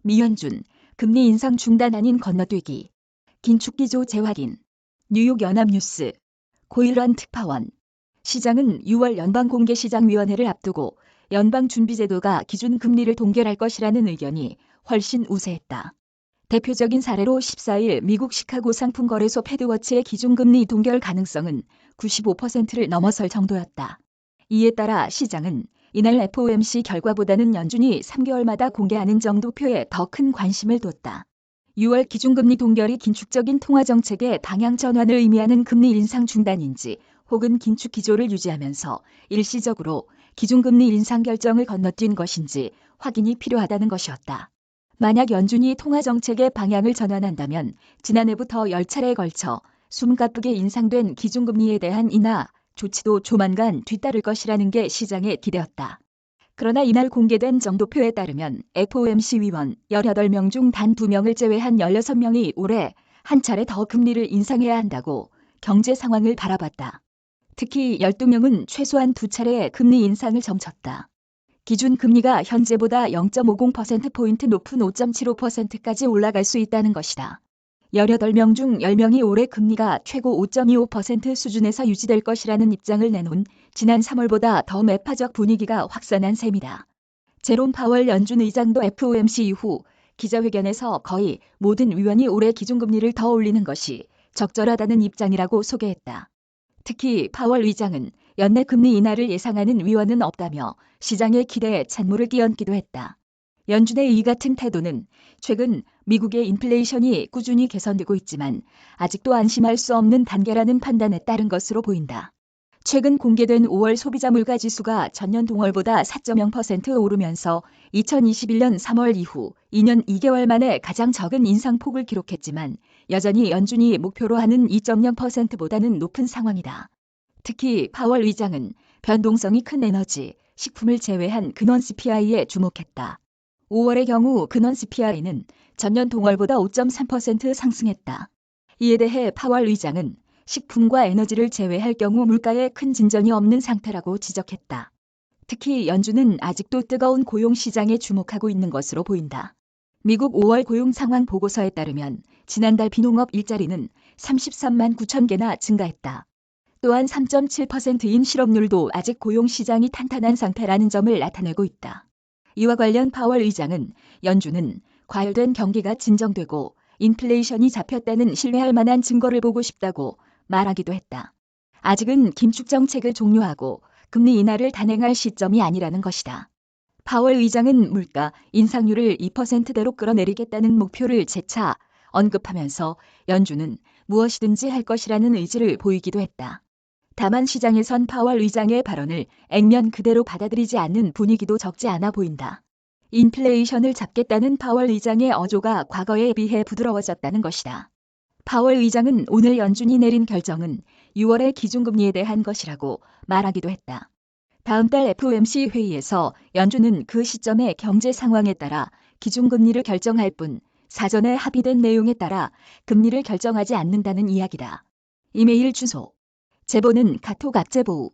미현준, 금리 인상 중단 아닌 건너뛰기. 긴축기조 재확인. 뉴욕 연합뉴스. 고일환 특파원. 시장은 6월 연방공개시장위원회를 앞두고 연방준비제도가 기준금리를 동결할 것이라는 의견이 훨씬 우세했다. 대표적인 사례로 14일 미국 시카고 상품거래소 패드워치의 기준금리 동결 가능성은 95%를 넘어설 정도였다. 이에 따라 시장은 이날 FOMC 결과보다는 연준이 3개월마다 공개하는 정도표에 더 큰 관심을 뒀다. 6월 기준금리 동결이 긴축적인 통화정책의 방향 전환을 의미하는 금리 인상 중단인지 혹은 긴축 기조를 유지하면서 일시적으로 기준금리 인상 결정을 건너뛴 것인지 확인이 필요하다는 것이었다. 만약 연준이 통화정책의 방향을 전환한다면 지난해부터 10차례에 걸쳐 숨가쁘게 인상된 기준금리에 대한 인하 조치도 조만간 뒤따를 것이라는 게 시장의 기대였다. 그러나 이날 공개된 정도표에 따르면 FOMC 위원 18명 중 단 2명을 제외한 16명이 올해 한 차례 더 금리를 인상해야 한다고 경제 상황을 바라봤다. 특히 12명은 최소한 2차례의 금리 인상을 점쳤다. 기준 금리가 현재보다 0.50%포인트 높은 5.75%까지 올라갈 수 있다는 것이다. 18명 중 10명이 올해 금리가 최고 5.25% 수준에서 유지될 것이라는 입장을 내놓은 지난 3월보다 더 매파적 분위기가 확산한 셈이다. 제롬 파월 연준 의장도 FOMC 이후 기자회견에서 거의 모든 위원이 올해 기준금리를 더 올리는 것이 적절하다는 입장이라고 소개했다. 특히 파월 의장은 연내 금리 인하를 예상하는 위원은 없다며 시장의 기대에 찬물을 끼얹기도 했다. 연준의 이 같은 태도는 최근 미국의 인플레이션이 꾸준히 개선되고 있지만 아직도 안심할 수 없는 단계라는 판단에 따른 것으로 보인다. 최근 공개된 5월 소비자 물가지수가 전년 동월보다 4.0% 오르면서 2021년 3월 이후 2년 2개월 만에 가장 적은 인상폭을 기록했지만 여전히 연준이 목표로 하는 2.0%보다는 높은 상황이다. 특히 파월 의장은 변동성이 큰 에너지, 식품을 제외한 근원 CPI에 주목했다. 5월의 경우 근원 CPI는 전년 동월보다 5.3% 상승했다. 이에 대해 파월 의장은 식품과 에너지를 제외할 경우 물가에 큰 진전이 없는 상태라고 지적했다. 특히 연준은 아직도 뜨거운 고용 시장에 주목하고 있는 것으로 보인다. 미국 5월 고용 상황 보고서에 따르면 지난달 비농업 일자리는 33만 9천 개나 증가했다. 또한 3.7%인 실업률도 아직 고용 시장이 탄탄한 상태라는 점을 나타내고 있다. 이와 관련 파월 의장은 연준은 과열된 경기가 진정되고 인플레이션이 잡혔다는 신뢰할 만한 증거를 보고 싶다고 말하기도 했다. 아직은 긴축 정책을 종료하고 금리 인하를 단행할 시점이 아니라는 것이다. 파월 의장은 물가 인상률을 2%대로 끌어내리겠다는 목표를 재차 언급하면서 연준은 무엇이든지 할 것이라는 의지를 보이기도 했다. 다만 시장에선 파월 의장의 발언을 액면 그대로 받아들이지 않는 분위기도 적지 않아 보인다. 인플레이션을 잡겠다는 파월 의장의 어조가 과거에 비해 부드러워졌다는 것이다. 파월 의장은 오늘 연준이 내린 결정은 6월의 기준금리에 대한 것이라고 말하기도 했다. 다음 달 FOMC 회의에서 연준은 그 시점의 경제 상황에 따라 기준금리를 결정할 뿐 사전에 합의된 내용에 따라 금리를 결정하지 않는다는 이야기다. 이메일 주소. 제보는 카톡 악제보우